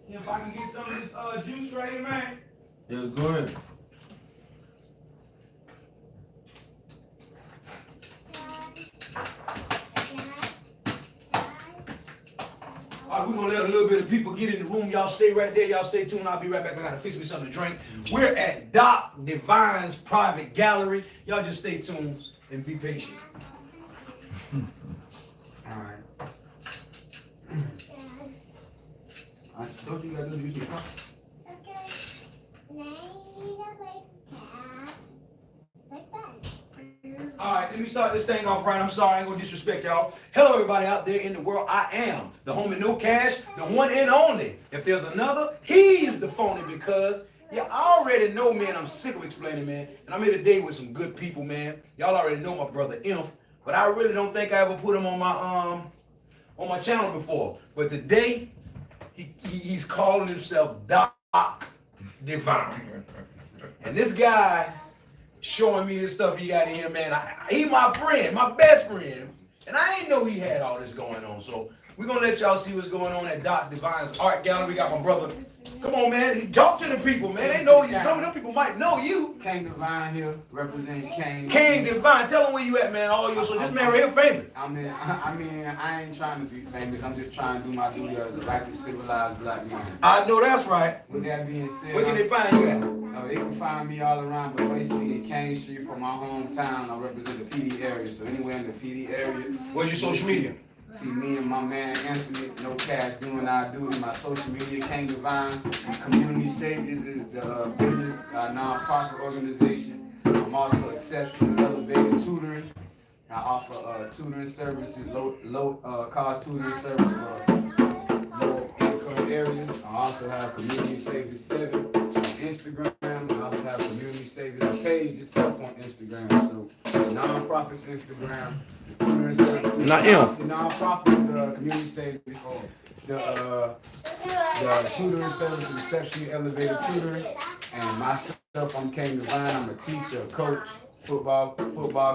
If I can get some of this juice right here, man. Yeah, go ahead. All right, we're gonna let a little bit of people get in the room. Y'all stay right there. Y'all stay tuned. I'll be right back. I gotta fix me something to drink. We're at Doc Divine's private gallery. Y'all just stay tuned and be patient. All right. Don't you gotta do use your cup? All right, let me start this thing off right. I'm sorry, I ain't gonna disrespect y'all. Hello, everybody out there in the world. I am the homie No Cash, the one and only. If there's another, he's the phony because yeah, I already know, man. I'm sick of explaining, man. And I'm here today with some good people, man. Y'all already know my brother Inf, but I really don't think I ever put him on my channel before. But today, he's calling himself Doc Divine, and this guy showing me this stuff he got in here, man. He my friend, my best friend, and I didn't know he had all this going on. So we're gonna let y'all see what's going on at Doc Divine's art gallery. We got my brother. Come on, man. Talk to the people, man. They know you. Some of them people might know you. King Divine here, representing King. King Divine. Tell them where you at, man. All your so this man right here famous. I mean, I ain't trying to be famous. I'm just trying to do my duty as a righteous, civilized black man. I know that's right. With that being said, where can they find you at? They can find me all around, but basically in Kane Street from my hometown. I represent the PD area, so anywhere in the PD area. What's your social media? See me and my man Anthony, No Cash, doing our duty. My social media, King Divine. Community Saviors is the business, non-profit organization. I'm also exceptional elevated tutoring. I offer tutoring services, low cost tutoring service for low income areas. I also have Community Saviors 7 on Instagram. I also have Community Saviors page itself on Instagram. So non-profit Instagram. Not him. The non-profit is Community Saviors. The tutoring service is exceptionally elevated tutoring. And myself, I'm King Divine. I'm a teacher, a coach, football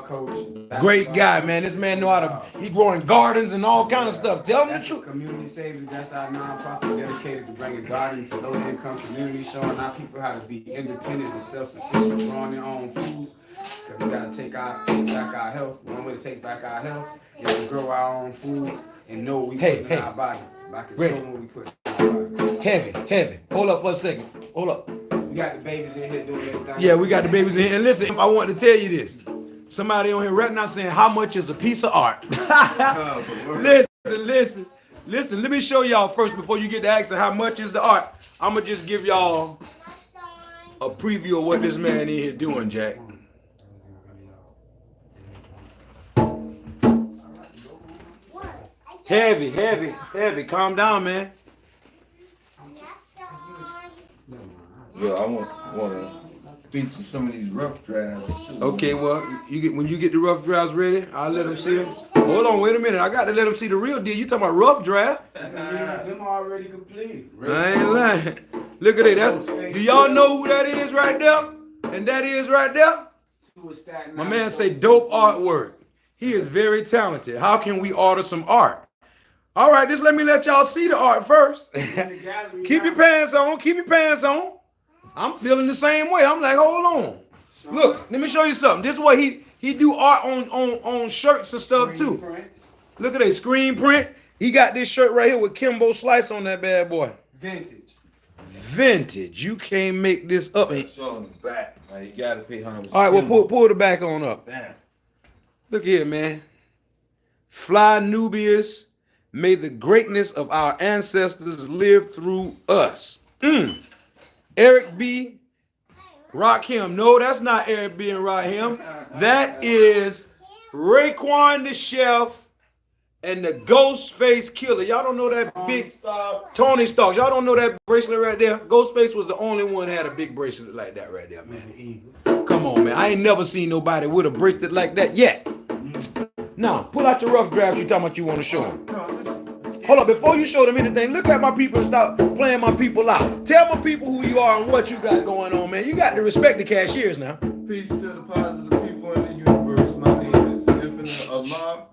coach. Great guy, man. This man know how to. He growing gardens and all kind of stuff. Tell him the truth. Community Saviors. That's our non-profit dedicated to bringing gardens to low-income communities, showing our people how to be independent and self-sufficient, growing their own food. Because we gotta take back our health. One way to take back our health is to grow our own food and know what we put in our body. By controlling what we put in our body. Heavy. Hold up for a second. Hold up. We got the babies in here doing their thing. Yeah, we got the babies in here. And listen, I want to tell you this. Somebody on here right now saying, how much is a piece of art? Listen. Let me show y'all first before you get to asking how much is the art. I'm going to just give y'all a preview of what this man in here doing, Jack. Heavy. Calm down, man. Yeah, I want to feature some of these rough drafts too. Okay, well, when you get the rough drafts ready, I'll let them see them. Hold on, wait a minute. I got to let them see the real deal. You talking about rough draft? Them already complete. I ain't lying. Look at that. Do y'all know who that is right there? And that is right there? My man say dope artwork. He is very talented. How can we order some art? All right, just let me let y'all see the art first. Keep your pants on. I'm feeling the same way. I'm like, hold on. Look, let me show you something. This is what he do art on shirts and stuff too. Look at that screen print. He got this shirt right here with Kimbo Slice on that bad boy. Vintage. You can't make this up. So on the back, like, you gotta pay homage. All right, well pull the back on up. Damn. Look here, man. Fly Nubius. May the greatness of our ancestors live through us. Eric B. Rakim. No, that's not Eric B. and Rakim. That is Raekwon the Chef and the Ghostface Killer. Y'all don't know that big Tony Stark. Y'all don't know that bracelet right there? Ghostface was the only one that had a big bracelet like that right there, man. Come on, man. I ain't never seen nobody with a bracelet like that yet. Now, pull out your rough drafts you talking about you want to show them. Hold up, before you show them anything, look at my people and stop playing my people out. Tell my people who you are and what you got going on, man. You got to respect the cashiers now. Peace to the positive people in the universe. My name is Infinite Allah,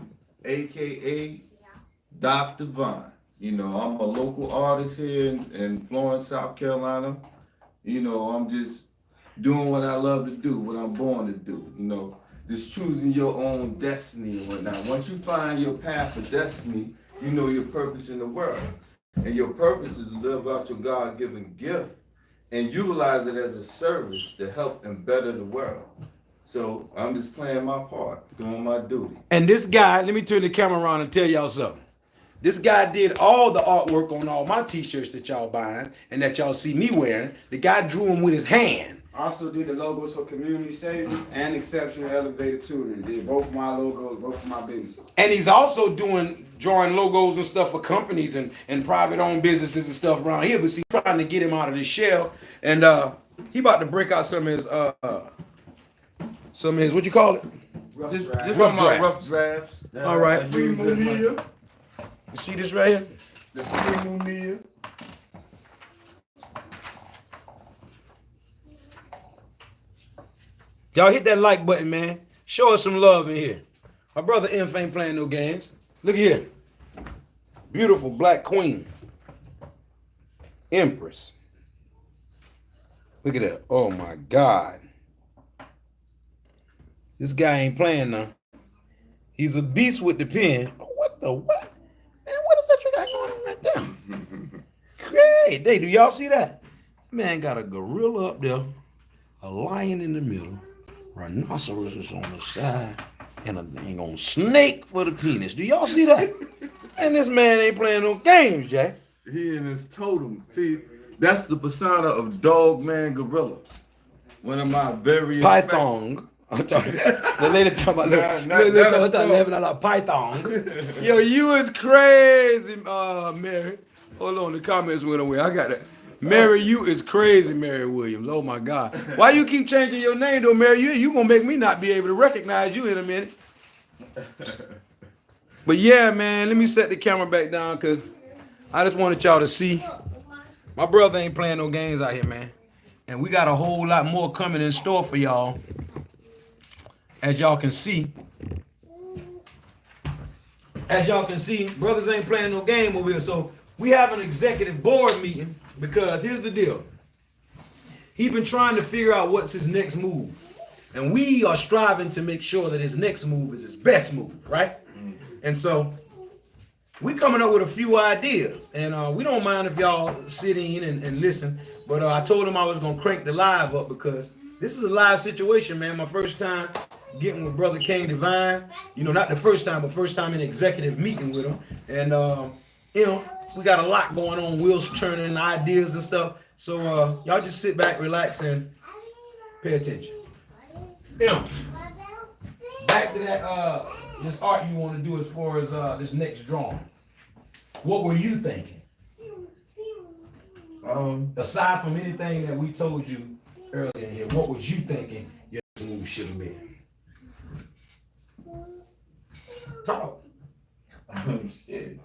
a.k.a. Doc Divine. You know, I'm a local artist here in Florence, South Carolina. You know, I'm just doing what I love to do, what I'm born to do. You know, just choosing your own destiny and whatnot. Once you find your path of destiny, you know your purpose in the world. And your purpose is to live out your God-given gift and utilize it as a service to help and better the world. So I'm just playing my part, doing my duty. And this guy, let me turn the camera around and tell y'all something. This guy did all the artwork on all my t-shirts that y'all buying and that y'all see me wearing. The guy drew them with his hand. Also did the logos for Community Savings and Exceptional Elevator Tutoring. Did both of my logos, both of my businesses. And he's also drawing logos and stuff for companies and private owned businesses and stuff around here. But see, trying to get him out of this shell. And he about to break out some of his what you call it? This Rough is my draft. rough drafts. All right. I use as my- You see this right here? The premium meal. Y'all hit that like button, man. Show us some love in here. My brother Inf ain't playing no games. Look here. Beautiful black queen. Empress. Look at that. Oh my God. This guy ain't playing now. He's a beast with the pen. Oh, what the what? Man, what is that you got going on right there? Great. Hey, do y'all see that? Man got a gorilla up there, a lion in the middle, rhinoceros on the side, and a dang on snake for the penis. Do y'all see that? And this man ain't playing no games, Jack. He and his totem. See, that's the persona of Dog Man Gorilla. One of my very Python. I'm talking. The lady talking about the Python. Yo, you is crazy, Mary. Hold on, the comments went away. I got that. Mary, you is crazy, Mary Williams. Oh my God. Why you keep changing your name though, Mary? You gonna make me not be able to recognize you in a minute. But yeah, man, let me set the camera back down because I just wanted y'all to see. My brother ain't playing no games out here, man. And we got a whole lot more coming in store for y'all. As y'all can see, brothers ain't playing no game over here. So we have an executive board meeting because here's the deal. He's been trying to figure out what's his next move. And we are striving to make sure that his next move is his best move, right? And so we coming up with a few ideas. And we don't mind if y'all sit in and listen. But I told him I was going to crank the live up because this is a live situation, man. My first time getting with Brother King Divine. You know, not the first time, but first time in executive meeting with him. And, we got a lot going on, wheels turning, ideas and stuff. So y'all just sit back, relax, and pay attention. Back to that this art you want to do as far as this next drawing. What were you thinking? Aside from anything that we told you earlier in here, what was you thinking your move should have been? Talk. Shit.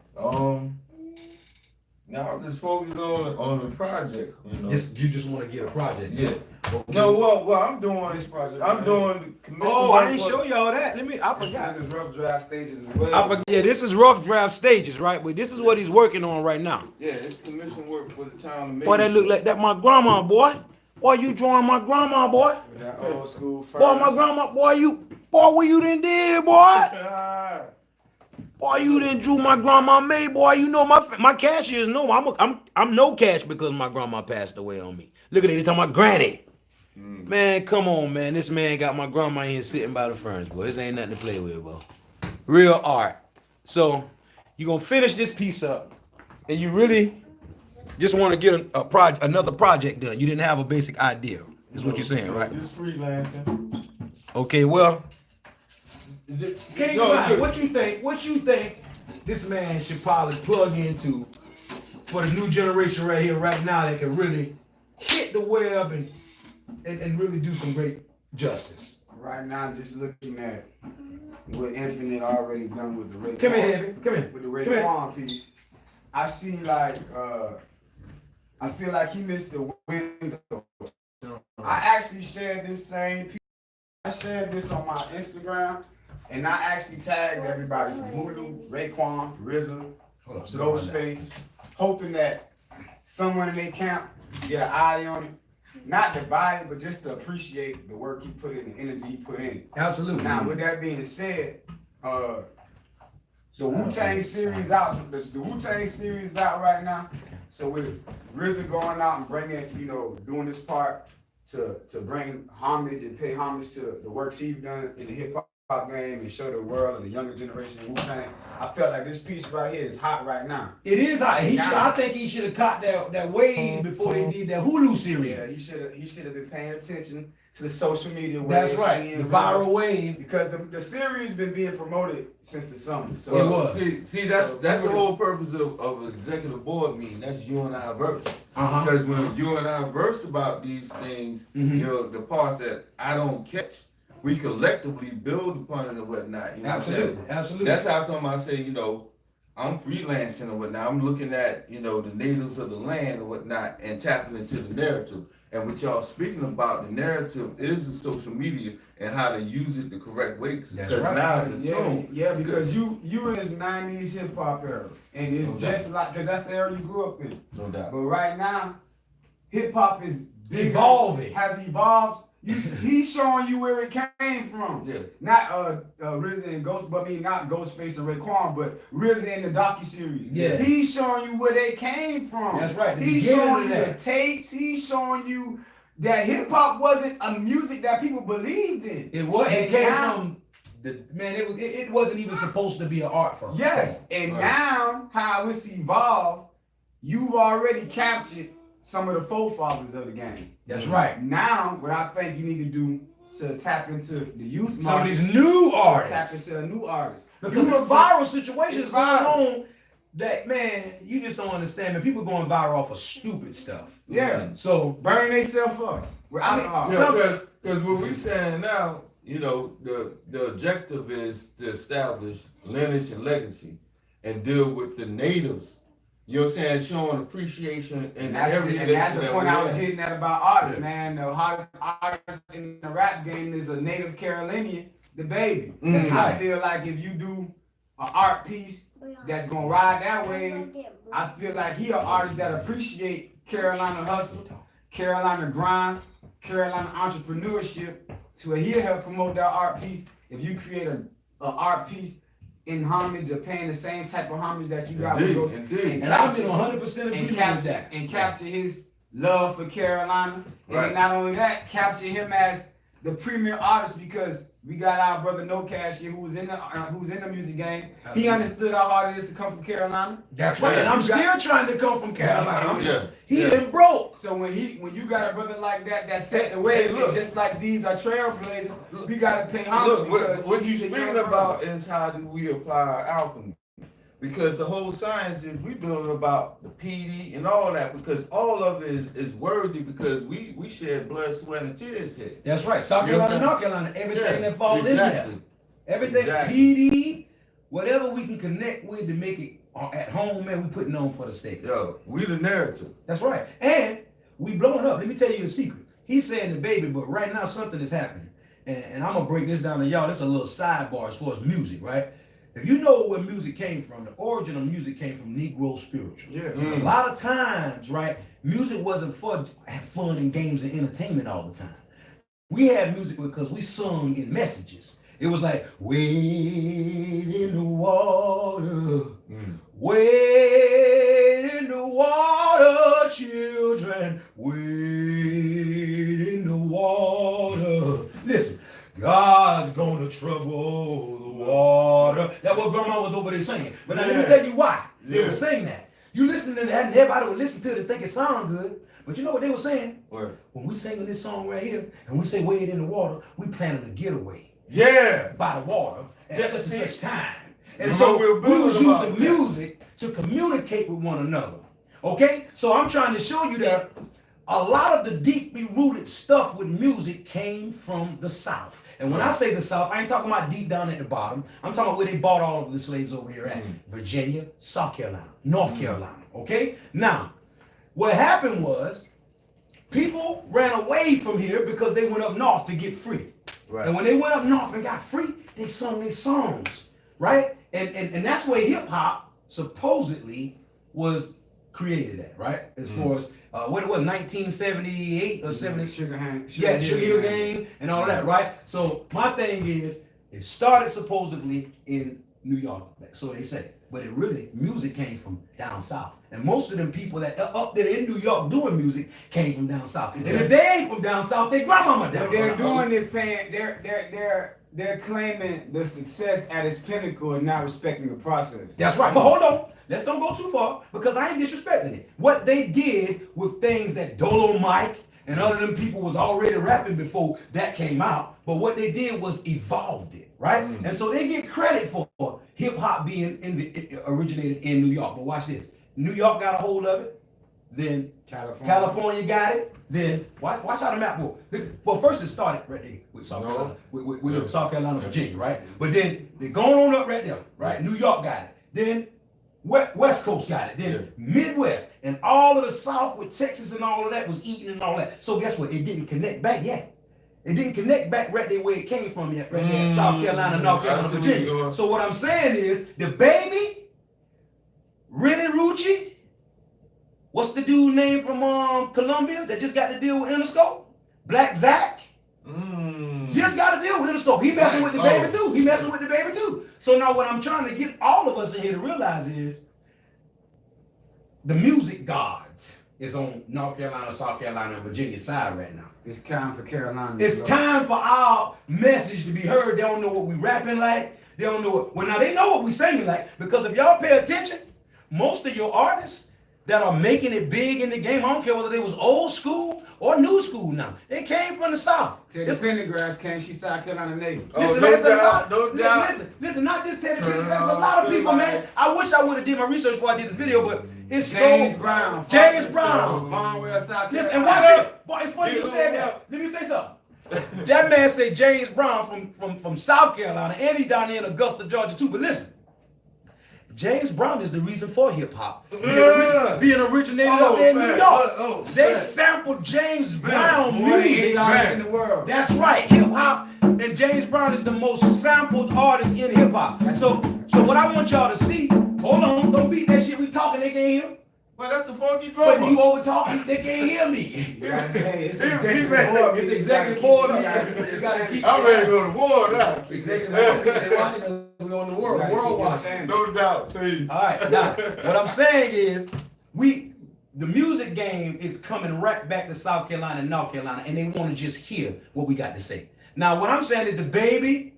Now I'm just focused on the project. You know. You just want to get a project. Yeah. Okay. No, well, I'm doing this project. I'm doing the commission. Oh, I didn't show y'all that. I forgot. This rough draft stages as well. I forget. Yeah, this is rough draft stages, right? But this is what he's working on right now. Yeah, it's commission work for the town. Boy, that look like that my grandma, boy. Boy, you drawing my grandma, boy. That old school first. Boy, my grandma, boy, what you done did, boy? Boy, you done drew my grandma made, boy. You know my cashiers know I'm no cash because my grandma passed away on me. Look at it, they talking about granny. Man, come on, man. This man got my grandma in here sitting by the furnace, boy. This ain't nothing to play with, bro. Real art. So you gonna finish this piece up, and you really just want to get another project done. You didn't have a basic idea. Is what you're saying, right? Just freelancing. Okay, well. No, what you think this man should probably plug into for the new generation right here, right now, that can really hit the web and really do some great justice? Right now, I'm just looking at what Infinite already done with the Ray. Come here, Heavy. Come here. With the Ray Quan piece. I see like I feel like he missed the window. I actually shared this same piece. I shared this on my Instagram. And I actually tagged everybody from Hulu, Raekwon, RZA, Ghostface, hoping that someone in their camp get an eye on it. Not to buy it, but just to appreciate the work he put in, the energy he put in. Absolutely. Now, with that being said, the Wu-Tang series out. The Wu-Tang series out right now. So with RZA going out and bringing, doing this part to bring homage and pay homage to the works he's done in the hip hop game and show the world and the younger generation of Wu-Tang. I felt like this piece right here is hot right now. It is hot. I think he should have caught that wave before they did that Hulu series. Yeah, he should have been paying attention to the social media wave. That's right, the viral wave. Because the series been being promoted since the summer. So it was. See, that's the whole purpose of an executive board meeting. That's you and I verse. Because when you and I verse about these things, the parts that I don't catch, we collectively build upon it and whatnot. You know Absolutely. That's how come I say, I'm freelancing and whatnot. I'm looking at, the natives of the land and whatnot and tapping into the narrative. And what y'all speaking about, the narrative is the social media and how to use it the correct way. Because now it's a tune. Yeah, because you in this 90s hip hop era. And it's just like, because that's the era you grew up in. No doubt. But right now, hip hop is evolving. Has evolved. He's showing you where it came from. Yeah. Not RZA and Ghost, but not Ghostface and Raekwon, but RZA in the docuseries. Yeah. He's showing you where they came from. That's right. He's showing you the tapes. He's showing you that hip hop wasn't a music that people believed in. It was. It came from it wasn't even supposed to be an art form. Yes. And now how it's evolved, you've already captured some of the forefathers of the game. That's right. Now, what I think you need to do to tap into the youth market, some of these new artists. Tap into a new artist. Because there's viral situations going on that, man, you just don't understand. Man, people going viral off of stupid stuff. Yeah. So burn themselves up. Because what we saying now, the objective is to establish lineage and legacy and deal with the natives. You know what I'm saying? Showing appreciation and that's the point I was getting at about artists, man. The hottest artist in the rap game is a native Carolinian, the baby. I feel like if you do an art piece that's gonna ride that wave, I feel like he an artist that appreciate Carolina hustle, Carolina grind, Carolina entrepreneurship, to where he'll help promote that art piece. If you create an art piece in homage or paying the same type of homage that you got with those, and I'm 100% agree with that. And capture his love for Carolina, right. And not only that, capture him as the premier artist, because we got our brother NoCash here who's in the music game. He understood how hard it is to come from Carolina. That's right, and I'm still trying to come from Carolina. He been broke. So when you got a brother like that set the way, it's just like these are trailblazers. We gotta pay homage. Look, what you speaking about is how do we apply our alchemy? Because the whole science is we building about the PD and all that, because all of it is worthy, because we shed blood, sweat, and tears here. That's right. South Carolina, North Carolina, everything that falls in there. Everything, PD, whatever we can connect with to make it at home, man, we putting on for the States. Yo, we the narrative. That's right. And we blowing up. Let me tell you a secret. He's saying the baby, but right now something is happening. And I'm going to break this down to y'all. This is a little sidebar as far as music, right? If you know where music came from, the origin of music came from Negro spirituals. Yeah. A lot of times, right, music wasn't for fun and games and entertainment all the time. We had music because we sung in messages. It was like, wade in the water, wade in the water, children, wade in the water. Listen, God's gonna trouble the water. That's what grandma was over there singing. But now let me tell you why they were saying that. You listen to that and everybody would listen to it and think it sound good. But you know what they were saying? What? When we singing this song right here and we say wade in the water, we planning a getaway. Yeah. By the water at such and such time. And You so know, we was about using music to communicate with one another. Okay? So I'm trying to show you that a lot of the deeply rooted stuff with music came from the South. And when I say the South, I ain't talking about deep down at the bottom. I'm talking about where they bought all of the slaves over here at. Virginia, South Carolina, North Carolina. Okay? Now, what happened was people ran away from here because they went up north to get free. Right. And when they went up north and got free, they sung their songs. Right? And that's where hip hop supposedly was created at, right? As far as what it was, 1978 or 70. Sugar Hill Game and all that, right? So my thing is, it started supposedly in New York, so they say, but it really, music came from down south. And most of them people that are up there in New York doing music came from down south. And if they ain't from down south, they grandmama down south. They're doing this paying, they're claiming the success at its pinnacle and not respecting the process. That's right, but hold on. Let's don't go too far because I ain't disrespecting it. What they did with things that Dolo Mike and other them people was already rapping before that came out, but what they did was evolved it, right? And so they get credit for hip hop being originated in New York. But watch this: New York got a hold of it, then California got it, then watch how the map go. Well, first it started right there with South Carolina, with South Carolina, Virginia, right? But then they're going on up right there, right? New York got it, then West Coast got it, then Midwest, and all of the South with Texas and all of that was eating and all that. So guess what? It didn't connect back yet. It didn't connect back right there where it came from yet, right there in South Carolina, North Carolina, Virginia. So what I'm saying is, the baby, Rennie Rucci, what's the dude name from Columbia that just got to deal with Interscope? Black Zach. Just got to deal with Interscope. He messing with the baby too. He messing with the baby too. So now what I'm trying to get all of us in here to realize is the music gods is on North Carolina, South Carolina, and Virginia side right now. It's time for Carolina. It's time for our message to be heard. They don't know what we rapping like. They don't know what, well now they know what we singing like, because if y'all pay attention, most of your artists that are making it big in the game, I don't care whether they was old school or new school now, they came from the South. Teddy Pendergrass came, she's South Carolina native. Listen, listen, not just Teddy Pendergrass, a lot of people, man. I wish I would have did my research before I did this video, but it's James so... Brown. James Brown. Listen, and watch it. Boy, it's funny you said that. Let me say something. That man said James Brown from South Carolina, and he down there in Augusta, Georgia too, but listen. James Brown is the reason for hip hop being originated up there in New York. They sampled James Brown music in the world. That's right, hip hop, and James Brown is the most sampled artist in hip hop. So what I want y'all to see, hold on, don't beat that shit. We talking, they can't hear. Well, that's the funky drummer. But you over talking, they can't hear me. Hey, it's exactly for me. You gotta keep. I'm ready to go to war now. Exactly. They watching. We on the world watching. No doubt, please. All right. Now, what I'm saying is, the music game is coming right back to South Carolina and North Carolina, and they want to just hear what we got to say. Now, what I'm saying is, the baby,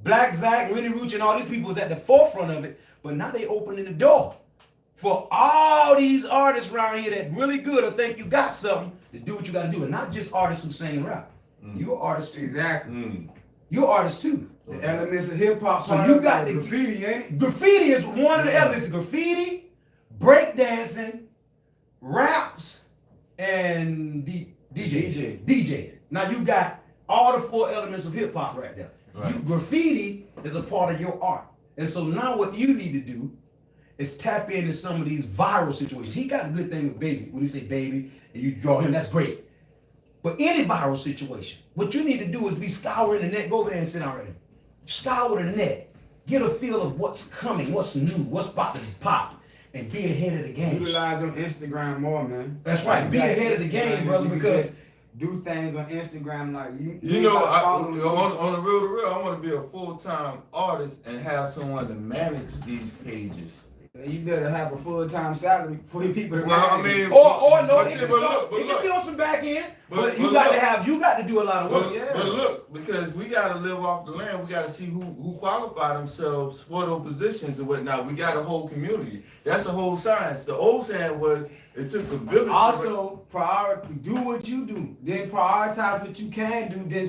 Black Zach, Rennie Rucci, and all these people is at the forefront of it, but now they opening the door for all these artists around here that really good or think you got something to do what you got to do, and not just artists who sing and rap. You're artists too. Exactly. You're artists too. The elements of hip hop. So you got the graffiti, ain't it? Graffiti is one of the elements. Graffiti, breakdancing, raps, and DJ. Now you got all the 4 elements of hip hop right there. Right. Graffiti is a part of your art, and so now what you need to do is tap into some of these viral situations. He got a good thing with baby. When you say baby and you draw him, that's great. But any viral situation, what you need to do is be scouring the net. Go over there and sit down right there. Scour the net. Get a feel of what's coming, what's new, what's about to pop, and be ahead of the game. Utilize on Instagram more, man. That's right. Be ahead of the game, brother, because do things on Instagram like you know, on the real to real, I want to be a full-time artist and have someone to manage these pages. You better have a full-time salary for your people to manage. Or no, it can be on some back end, but you got to do a lot of work. But look, because we got to live off the land, we got to see who qualify themselves for those positions and whatnot. We got a whole community. That's the whole science. The old saying was, it took a village. Also, do what you do. Then prioritize what you can do. Then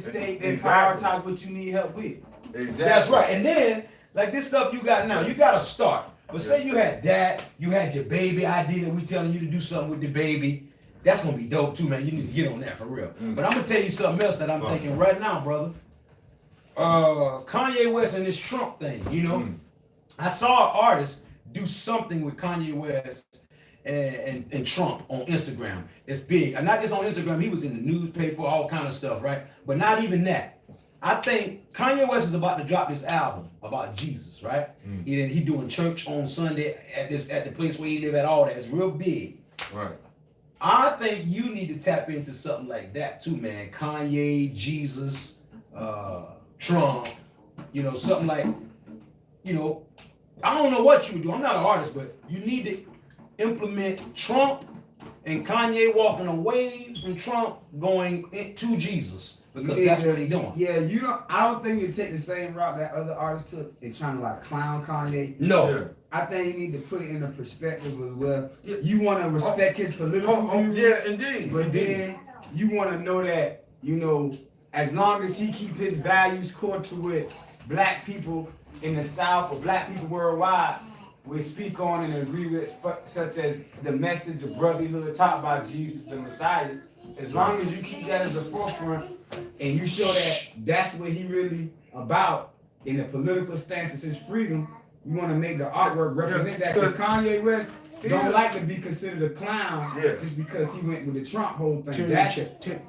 prioritize what you need help with. Exactly. That's right. And then, like this stuff you got now, you got to start. But say you had that, you had your baby idea that we telling you to do something with the baby. That's going to be dope too, man. You need to get on that for real. But I'm going to tell you something else that I'm thinking right now, brother. Kanye West and this Trump thing, you know. I saw an artist do something with Kanye West and Trump on Instagram. It's big. And not just on Instagram, he was in the newspaper, all kind of stuff, right? But not even that. I think Kanye West is about to drop this album about Jesus, right? And then he doing church on Sunday at the place where he live at, all that. It's real big. Right. I think you need to tap into something like that too, man. Kanye, Jesus, Trump, you know, something like, you know, I don't know what you would do. I'm not an artist, but you need to implement Trump and Kanye walking away from Trump going into Jesus. Because that's what he's doing. Yeah, I don't think you take the same route that other artists took in trying to like clown Kanye. No. Yeah. I think you need to put it in the perspective of, well, you want to respect his political views. Yeah, indeed. But then you want to know that, you know, as long as he keep his values core to what black people in the South or black people worldwide will speak on and agree with, such as the message of brotherhood taught by Jesus the Messiah. As long as you keep that as the forefront and you show that that's what he really about in the political stance, it's his freedom, you want to make the artwork represent that. Because Kanye West don't like to be considered a clown just because he went with the Trump whole thing.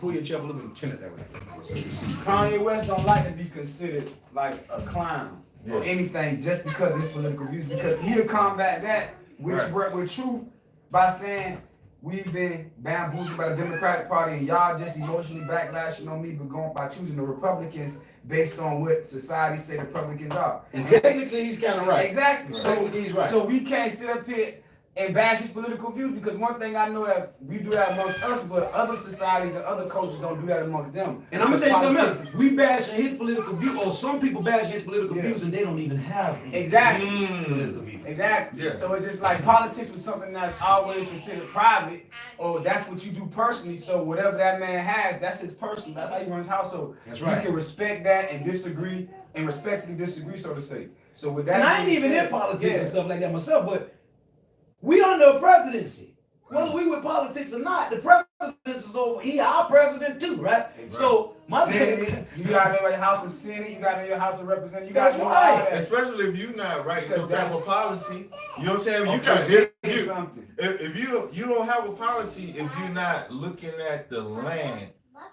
Pull your chair a little bit, turn it that way. Kanye West don't like to be considered like a clown or anything just because of his political views, because he'll combat that with truth by saying, we've been bamboozled by the Democratic Party and y'all just emotionally backlashing on me by choosing the Republicans based on what society say the Republicans are. And technically he's kind of right. Exactly. So he's right. So we can't sit up here and bash his political views, because one thing I know that we do that amongst us, but other societies and other cultures don't do that amongst them. And I'm gonna tell you something else. We bashing his political views, or some people bashing his political views, and they don't even have political views. Exactly. Yeah. So it's just like politics was something that's always considered private, or that's what you do personally. So whatever that man has, that's his personal. That's how he runs his household. That's right. You can respect that and disagree and respectfully disagree, so to say. So with that, And I ain't even in politics and stuff like that myself, but we under a presidency. Whether we with politics or not, the president is over. He our president too, right? So my Senate, you got to know your House of Senate, you got to know your House of Representatives. You got That's to know right. all that. Especially if you're not writing no type of policy. You know what I'm saying? You Okay, got something. if you don't have a policy, if you're not looking at the land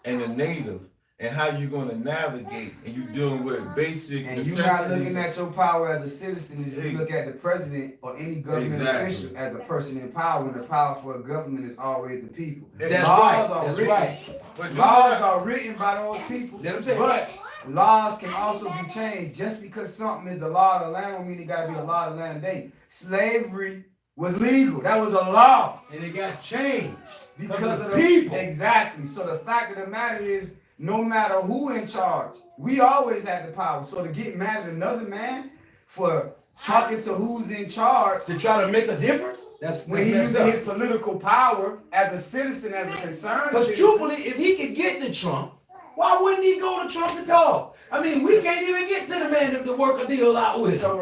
and the native and how you're going to navigate, and you're dealing with basic And you're necessities. not looking at your power as a citizen if you look at the president or any government official as a person in power, when the power for a government is always the people. That's laws right. Are That's written, right. But laws are written by those people, Let 'em say it. but laws can also be changed. Just because something is the law of the land don't mean it got to be the law of the land today. Slavery was legal. That was a law. And it got changed Because of the people. Exactly. So the fact of the matter is, no matter who in charge, we always had the power. So to get mad at another man for talking to who's in charge, To try to make a difference, that's when he using his political power as a citizen, as a concerned Because citizen. truthfully, if he could get to Trump, why wouldn't he go to Trump at all? I mean, we can't even get to the man to work a deal out with. So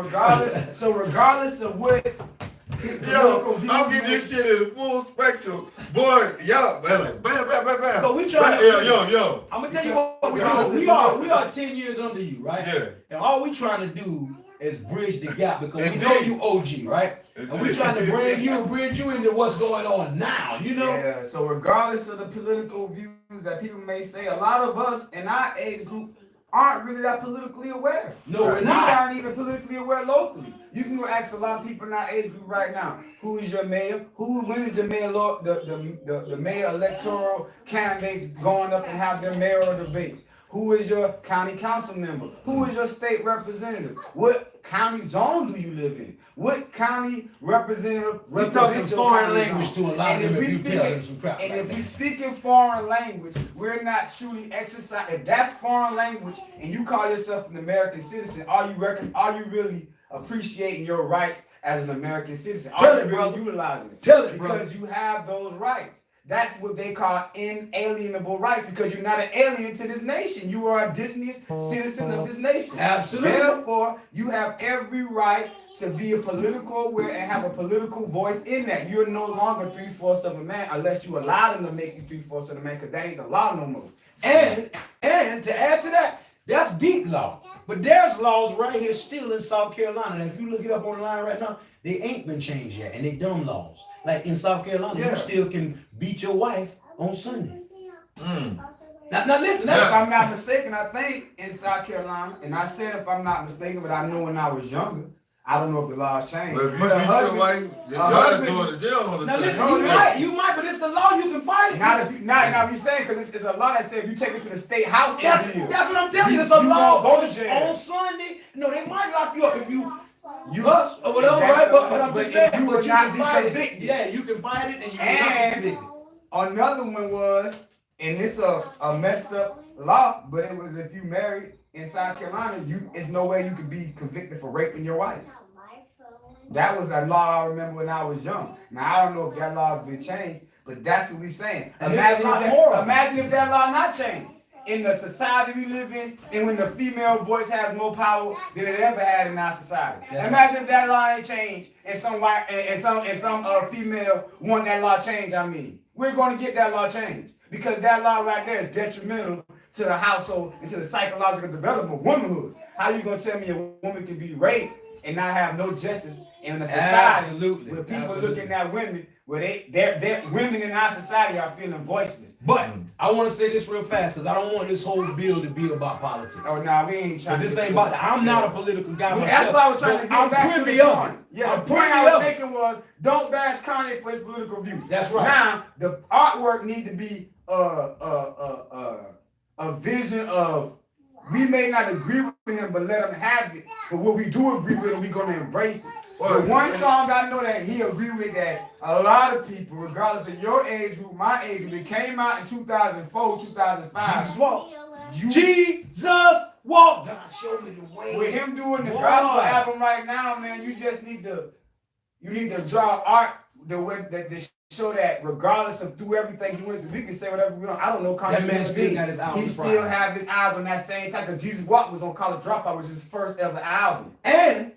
regardless of what his political views, I'm getting this shit in full spectrum. Boy, y'all, man, like, bam, bam, bam, bam. So we trying to- Yo. I'm gonna tell you what we Because do. We are 10 years under you, right? Yeah. And all we trying to do is bridge the gap, because we Indeed. know you OG, right? And we trying to bridge you into what's going on now, you know? Yeah, so regardless of the political views that people may say, a lot of us in our age group aren't really that politically aware. No, we're We not. aren't even politically aware locally. You can go ask a lot of people in our age group right now, who is your mayor? When is your mayor, the mayor electoral candidates going up and have their mayoral debates? Who is your county council member? Who is your state representative? What county zone do you live in? What county representative? We talking represents your foreign county language zone? to a lot And of them if if we you tell speak them some crap And like if we that. speak in foreign language, we're not truly exercising. If that's foreign language and you call yourself an American citizen, are you really appreciating your rights as an American citizen? Tell Are it, you really brother. utilizing it? Tell it, Because brother. you have those rights. That's what they call inalienable rights, because you're not an alien to this nation. You are a indigenous citizen of this nation. Absolutely. Therefore, you have every right to be a political aware and have a political voice in that. You're no longer 3/4 of a man unless you allow them to make you 3/4 of a man, because that ain't the law no more. And to add to that, that's deep law. But there's laws right here still in South Carolina. And if you look it up online right now, they ain't been changed yet, and they dumb laws. Like in South Carolina, Yeah. you still can beat your wife on Sunday. Now listen, If that's I'm not mistaken, I think in South Carolina, and I said if I'm not mistaken, but I know when I was younger, I don't know if the laws changed. But if you But beat your wife, your husband going to jail on the now side. listen, you might, but it's the law. You can fight it. Not be saying because it's a law that says if you take it to the state house, That's what I'm telling you. It's a you law won't go to jail. on Sunday. No, they might lock you up if you hustle or whatever, right? But I'm just saying, you but would you not can be fight convicted. it. Yeah, you can fight it and you will not be And convicted. another one was, and it's a messed up law, but it was if you married in South Carolina, it's no way you could be convicted for raping your wife. That was a law I remember when I was young. Now I don't know if that law has been changed, but that's what we're saying. Imagine if that law not changed. In the society we live in, and when the female voice has more power than it ever had in our society. Imagine if that law ain't changed, and some white and some female want that law changed. I mean, we're going to get that law changed because that law right there is detrimental to the household and to the psychological development of womanhood. How you gonna tell me a woman can be raped and not have no justice in a society where people looking at women, where they're women in our society are feeling voiceless? But I want to say this real fast because I don't want this whole bill to be about politics. Oh, nah, we ain't trying. This ain't about that. I'm not a political guy myself. That's why I was trying to get back to the point. Yeah, the point I was making was don't bash Kanye for his political view. That's right. Now the artwork need to be a vision of. We may not agree with him, but let him have it. But what we do agree with him, we're going to embrace it. The one song I know that he agreed with that a lot of people, regardless of your age group, my age group, it came out in 2004, 2005. Jesus walk. Jesus walk. God show me the way. With him doing the gospel album right now, man, you just need to draw art the way that show that regardless of through everything he went through, we can say whatever we want. I don't know. That man still got his album. He still have his eyes on that same type. Because Jesus Walk was on College Dropout, which is his first ever album. And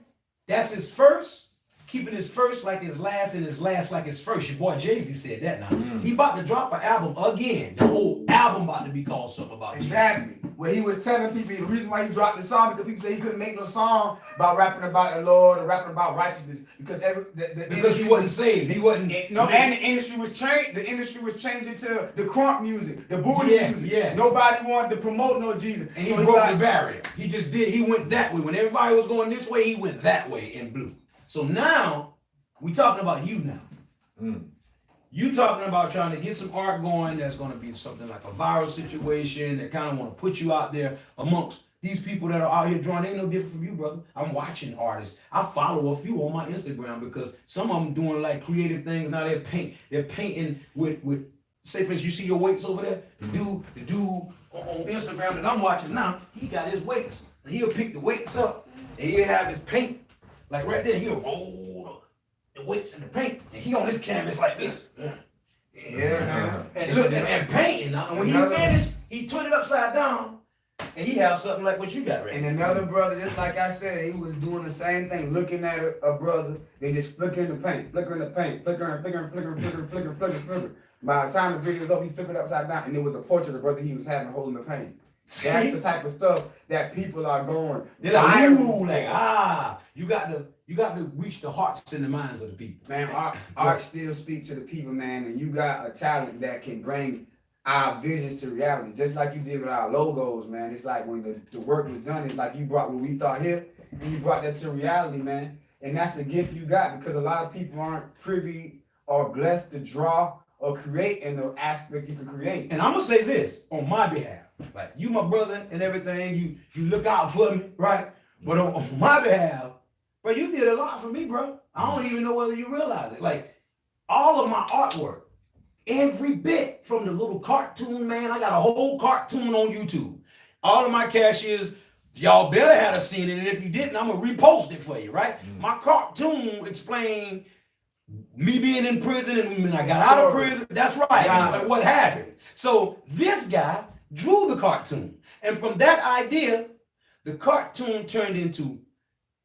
that's his first, keeping his first like his last and his last like his first. Your boy Jay-Z said that now. He about to drop an album again. The whole album about to be called something about exactly. Where he was telling people the reason why he dropped the song because people say he couldn't make no song about rapping about the Lord or rapping about righteousness because he wasn't saved. He wasn't. And the industry was changed. The industry was changing to the crunk music, the booty music. Yeah. Nobody wanted to promote no Jesus. And he broke the barrier. He just did. He went that way. When everybody was going this way, he went that way and blew. So now we talking about you now. You talking about trying to get some art going that's going to be something like a viral situation that kind of want to put you out there amongst these people that are out here drawing. They ain't no different from you, brother. I'm watching artists. I follow a few on my Instagram because some of them doing like creative things. Now they're painting with say for instance, you see your weights over there? The dude on Instagram that I'm watching now, he got his weights. And he'll pick the weights up and he'll have his paint. Like right there, he'll roll the weights in the paint, and he on this canvas like this. And look, and painting. And when he finished, he turned it upside down, and he have something like what you got right now. And another brother, just like I said, he was doing the same thing, looking at a brother, they just flickering the paint, flickering. By the time the video was over, he flipped it upside down, and it was a portrait of the brother he was having holding the paint. That's the type of stuff that people are going. They're like, ooh, like, you got to reach the hearts and the minds of the people. Man, art still speaks to the people, man, and you got a talent that can bring our visions to reality, just like you did with our logos, man. It's like when the work was done, it's like you brought what we thought here, and you brought that to reality, man. And that's the gift you got because a lot of people aren't privy or blessed to draw or create in the aspect you can create. And I'm gonna say this on my behalf. Like, you my brother and everything, you look out for me, right? But on my behalf, bro, you did a lot for me, bro. I don't even know whether you realize it. Like, all of my artwork, every bit from the little cartoon, man, I got a whole cartoon on YouTube. All of my cashiers, y'all better have seen it, and if you didn't, I'm gonna repost it for you, right? My cartoon explained me being in prison and when I got out of prison. That's right, and what happened. So this guy drew the cartoon. And from that idea, the cartoon turned into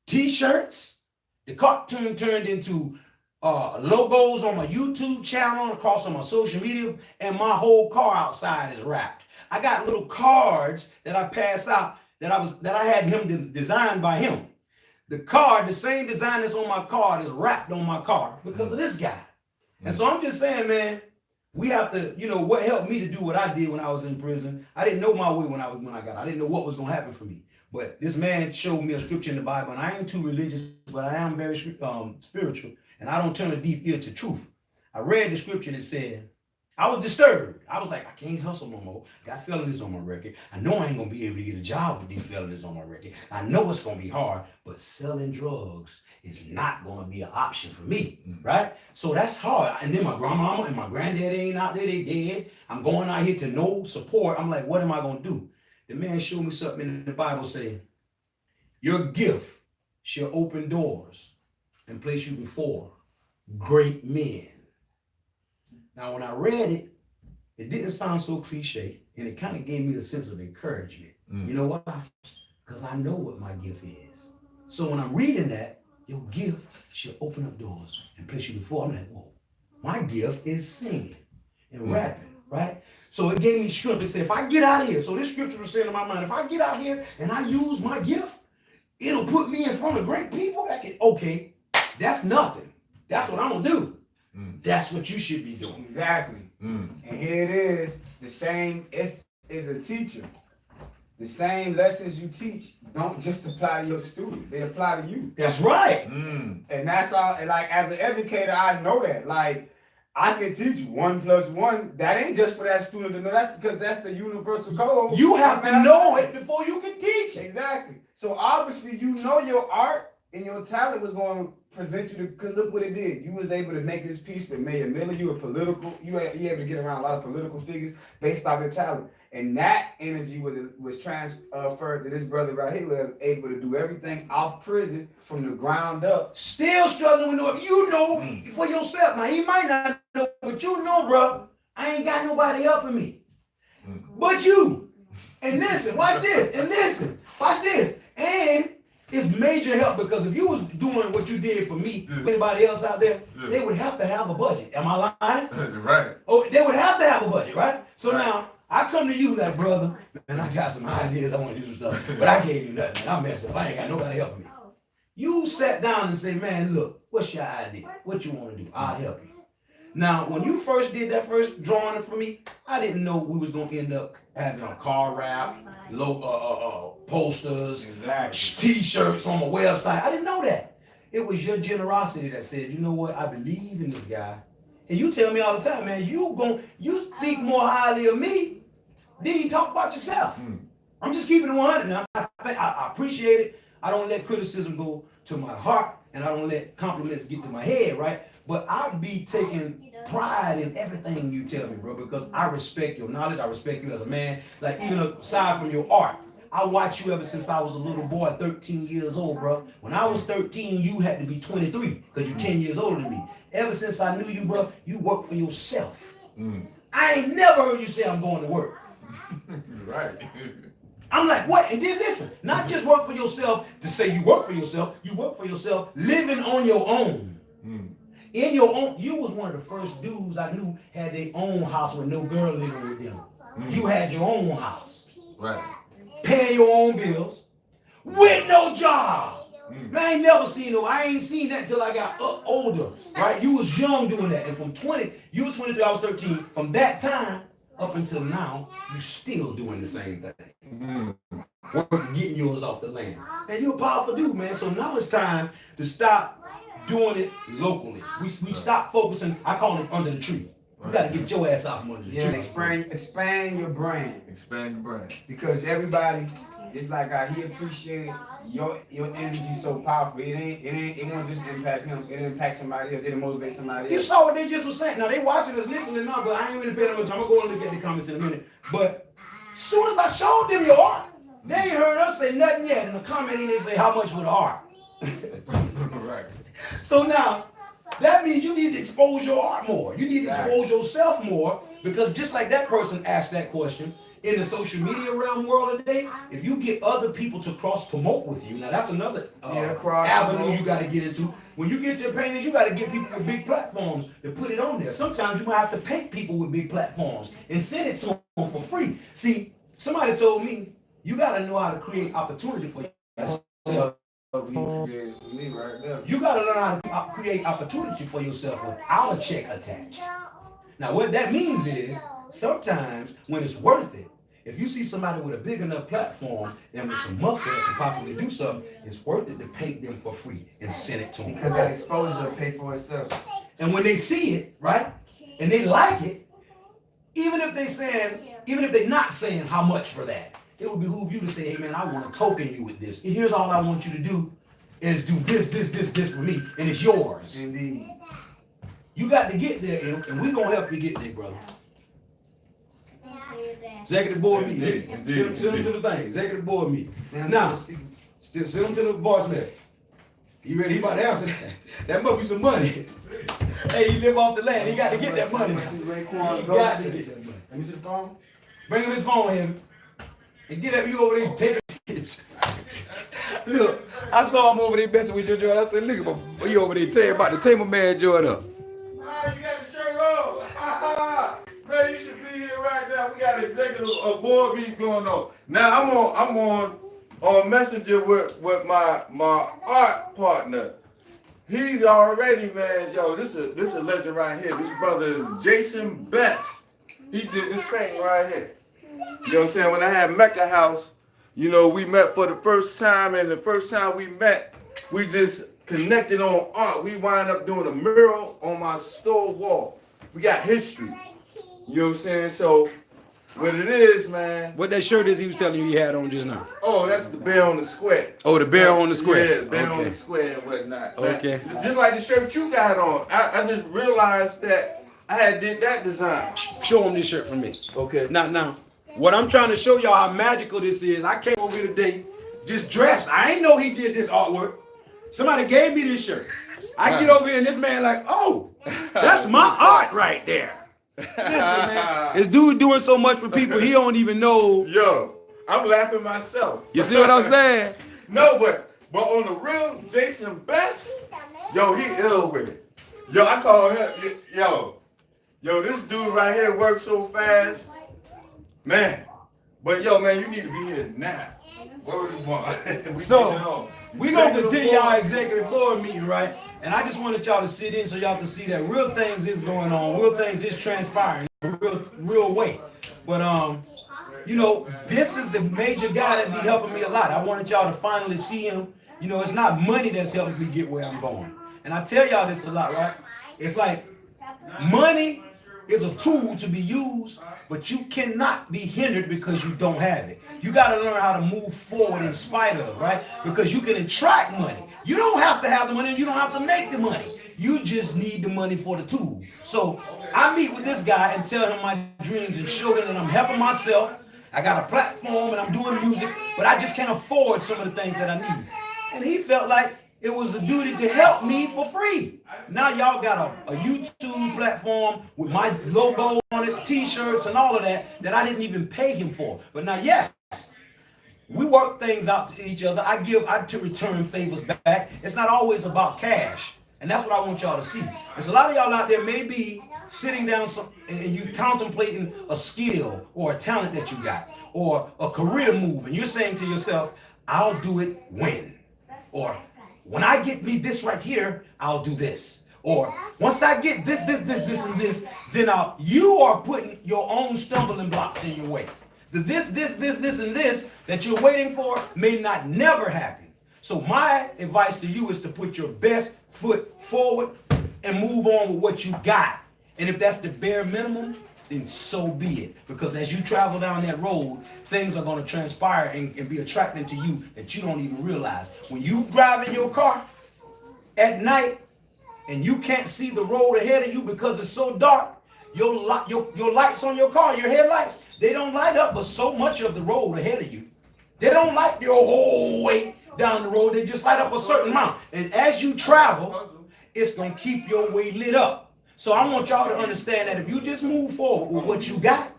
t-shirts. The cartoon turned into logos on my YouTube channel, across on my social media, and my whole car outside is wrapped. I got little cards that I pass out that I had him designed by him. The card, the same design that's on my card is wrapped on my car because of this guy. And so I'm just saying, man, We have to, you know, what helped me to do what I did when I was in prison. I didn't know my way when I got out. I didn't know what was gonna happen for me. But this man showed me a scripture in the Bible, and I ain't too religious, but I am very spiritual, and I don't turn a deaf ear to truth. I read the scripture that said, I was disturbed. I was like, I can't hustle no more. Got felonies on my record. I know I ain't gonna be able to get a job with these felonies on my record. I know it's gonna be hard, but selling drugs is not gonna be an option for me, right? So that's hard. And then my grandmama and my granddaddy ain't out there, they dead. I'm going out here to no support. I'm like, what am I gonna do? The man showed me something in the Bible saying, your gift shall open doors and place you before great men. Now, when I read it, it didn't sound so cliche, and it kind of gave me a sense of encouragement. You know why? Because I know what my gift is. So when I'm reading that, your gift shall open up doors and place you before. I'm like, whoa, my gift is singing and rapping, right? So it gave me strength. It said, if I get out of here, so this scripture was saying in my mind, if I get out here and I use my gift, it'll put me in front of great people that can, okay, that's nothing. That's what I'm gonna do. That's what you should be doing. Exactly. And here it is, the same, it's a teacher. The same lessons you teach don't just apply to your students, they apply to you. That's right. And that's all, and like as an educator, I know that. Like, I can teach 1 + 1. That ain't just for that student to know that, because that's the universal code. You have to know it before you can teach it. Exactly. So obviously you know your art and your talent was going to present you to, because look what it did. You was able to make this piece that made a million. You were political. You were able to get around a lot of political figures based off your talent. And that energy was transferred to this brother right here, who was able to do everything off prison from the ground up. Still struggling with no, you know for yourself. Now, he might not know, but you know, bro, I ain't got nobody helping me. But you. And listen, watch this. And listen, watch this. And it's major help, because if you was doing what you did for me, anybody else out there, they would have to have a budget. Am I lying? Right. Oh, they would have to have a budget, right? So now, I come to you like, brother, man, I got some ideas, I want to do some stuff, but I can't do nothing, man. I messed up, I ain't got nobody helping me. You sat down and said, man, look, what's your idea? What you want to do? I'll help you. Now, when you first did that first drawing for me, I didn't know we was going to end up having a car wrap, posters, t-shirts on my website. I didn't know that. It was your generosity that said, you know what, I believe in this guy. And you tell me all the time, man, you speak more highly of me than you talk about yourself. I'm just keeping it 100 now. I appreciate it. I don't let criticism go to my heart, and I don't let compliments get to my head, right? But I be taking pride in everything you tell me, bro, because I respect your knowledge. I respect you as a man. Like, even aside from your art, I watched you ever since I was a little boy, 13 years old, bro. When I was 13, you had to be 23, because you're 10 years older than me. Ever since I knew you, bro, you work for yourself. I ain't never heard you say I'm going to work. Right. I'm like, what? And then listen, not just work for yourself to say you work for yourself living on your own. In your own, you was one of the first dudes I knew had their own house with no girl living with them. You had your own house. Right. Paying your own bills with no job. I ain't never seen I ain't seen that until I got older, right? You was young doing that. And from 20, you was 23, I was 13. From that time up until now, you still doing the same thing. Working, getting yours off the land. And you're a powerful dude, man. So now it's time to stop doing it locally. We stop focusing, I call it under the tree. You gotta get your ass out from under the tree. Expand your brand. Expand the brand. Because everybody, it's like how he appreciated your energy so powerful. It won't just impact him. It impacts somebody else. It'll motivate somebody else. You saw what they just was saying. Now they watching us, listening now, but I ain't really paying attention. I'm gonna go and look at the comments in a minute. But as soon as I showed them your art, they ain't heard us say nothing yet. In the comment, they say how much for the art. Right. So now, that means you need to expose your art more. You need to expose yourself more, because just like that person asked that question, in the social media realm world today, if you get other people to cross promote with you, now that's another avenue you got to get into. When you get your paintings, you got to get people with big platforms to put it on there. Sometimes you might have to paint people with big platforms and send it to them for free. See, somebody told me, you got to know how to create opportunity for yourself. You got to learn how to create opportunity for yourself without a check attached. Now, what that means is sometimes when it's worth it, if you see somebody with a big enough platform and with some muscle that can possibly do something, it's worth it to paint them for free and send it to them. Because that exposure will pay for itself. And when they see it, right, and they like it, even if they're not saying how much for that, it would behoove you to say, hey man, I want to token you with this. And here's all I want you to do is do this for me, and it's yours. Indeed. You got to get there, and we're going to help you get there, brother. Executive board meeting. Send them to the thing. Executive board meeting. Now, send them to the voicemail. You ready? He about to answer that. That must be some money. Hey, you live off the land. He got to get that money now. He got to get that money. Let me see the phone. Bring him his phone in. And get up, you over there taking pictures. Look, I saw him over there messing with your joint. I said, look at him. You over there telling about the table man joint up. Ah, you got the shirt on. Man, you should be here right now. We got an executive board meeting going on. Now I'm on Messenger with my art partner. He's already, man. Yo, this is a legend right here. This brother is Jason Best. He did this thing right here. You know what I'm saying? When I had Mecca House, you know, we met for the first time, and the first time we met, we just connected on art. We wind up doing a mural on my store wall. We got history. You know what I'm saying? So, what it is, man. What that shirt is he was telling you he had on just now? Oh, that's the bear on the square. Oh, the bear on the square. Yeah, the bear on the square and whatnot. Okay. Man, just like the shirt you got on. I just realized that I had did that design. Show him this shirt for me. Okay. Now, what I'm trying to show y'all how magical this is, I came over here today just dressed. I ain't know he did this artwork. Somebody gave me this shirt. I get over here and this man like, oh, that's my art right there. Listen, man, this dude doing so much for people, he don't even know. Yo, I'm laughing myself. You see what I'm saying? No, but on the real Jason Best, yo, he ill with it. Yo, I call him, yo, this dude right here works so fast. Man, but yo, man, you need to be here now. Word is one. So, we gonna continue our executive board meeting, right? And I just wanted y'all to sit in so y'all can see that real things is going on, real things is transpiring, real way. But you know, this is the major guy that be helping me a lot. I wanted y'all to finally see him. You know, it's not money that's helping me get where I'm going. And I tell y'all this a lot, right? It's like money is a tool to be used, but you cannot be hindered because you don't have it. You got to learn how to move forward in spite of, right? Because you can attract money. You don't have to have the money. You don't have to make the money. You just need the money for the tool. So I meet with this guy and tell him my dreams and show him that I'm helping myself. I got a platform and I'm doing music, but I just can't afford some of the things that I need. And he felt like it was a duty to help me for free. Now y'all got a YouTube platform with my logo on it, t-shirts and all of that I didn't even pay him for. But now, yes, we work things out to each other. I to return favors back. It's not always about cash. And that's what I want y'all to see. There's a lot of y'all out there may be sitting down and you contemplating a skill or a talent that you got or a career move. And you're saying to yourself, I'll do it when? Or when I get me this right here, I'll do this. Or once I get this, and this, then you are putting your own stumbling blocks in your way. The this, and this that you're waiting for may not never happen. So my advice to you is to put your best foot forward and move on with what you got. And if that's the bare minimum, then so be it. Because as you travel down that road, things are going to transpire and be attracting to you that you don't even realize. When you drive in your car at night and you can't see the road ahead of you because it's so dark, your lights on your car, your headlights, they don't light up but so much of the road ahead of you. They don't light your whole way down the road. They just light up a certain amount. And as you travel, it's going to keep your way lit up. So I want y'all to understand that if you just move forward with what you got,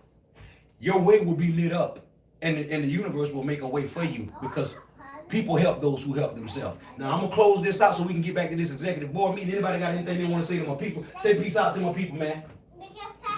your way will be lit up. And the universe will make a way for you because people help those who help themselves. Now, I'm going to close this out so we can get back to this executive board meeting. Anybody got anything they want to say to my people? Say peace out to my people, man.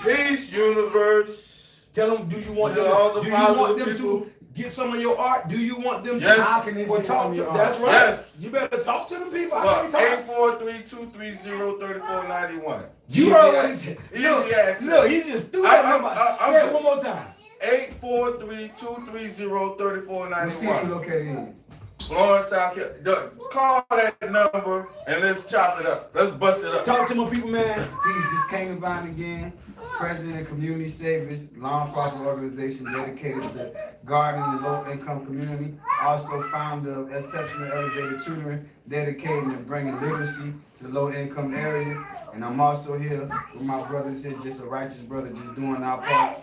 Peace, universe. Tell them, do you want all the them positive people? get some of your art? Do you want them Yes. to? How can they Well, get some talk of to your them. art? That's right. Yes. You better talk to them people. How Well, can they talk? 843-230-3491. You heard what he said. Easy Look, access. look, he just threw that number. Say it one more time. 843-230-3491. What city you located in? Florence, South Carolina. Call that number and let's chop it up. Let's bust it up. Talk to my people, man. Peace, it's King Divine again, President of Community Savers, non-profit organization dedicated to gardening the low-income community. Also founder of Exceptional Elevated Tutoring, dedicated to bringing literacy to the low-income area. And I'm also here with my brothers here, just a righteous brother, just doing our part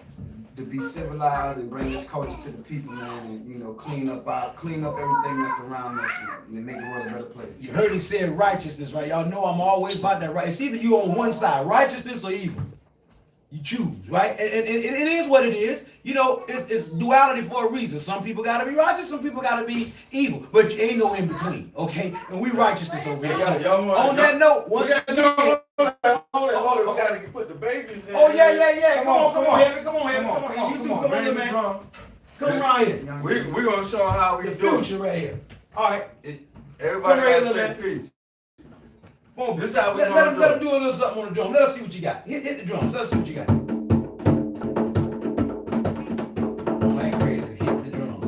to be civilized and bring this culture to the people, man, and clean up everything that's around us and make the world a better place. You heard he said righteousness, right? Y'all know I'm always about that right. It's either you on one side, righteousness or evil. You choose, right? And it is what it is. It's duality for a reason. Some people gotta be righteous, some people gotta be evil. But you ain't no in between, okay? And we righteousness over here. So, on that note, once again. Hold it. We gotta put the babies in. Oh yeah. Come on, Heavy. Come on. You two, come on Bring here, the man. drum. Come right here. We gonna show them how we The do it. future right here. All right. Everybody Come right gotta here, say man. peace. Boom. This how we let gonna him do it. do a little something on the drum. Let us see what you got. Hit the drums. Let us see what you got. Like crazy. Hit the drum.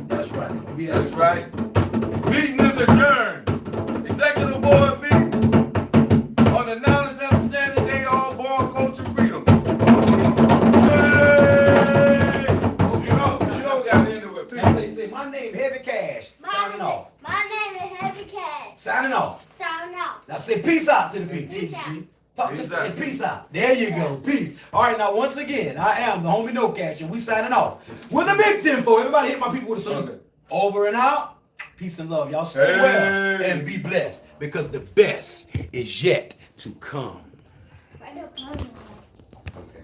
That's right. That's right. Meeting is adjourned. Executive board meeting on the knowledge and understanding they all born culture freedom. Hey! You know, got to end it with peace. Say, my name Heavy Cash. Signing off. My name is Heavy Cash. Signing off. Sound out. Now say peace out to the people. Peace out. Talk to say peace out. There you go. Peace. All right, now once again, I am the homie No Cash, and we signing off with a big 10 for everybody. Hit my people with a song. Okay. Over and out. Peace and love. Y'all stay well and be blessed because the best is yet to come. I don't know. Okay.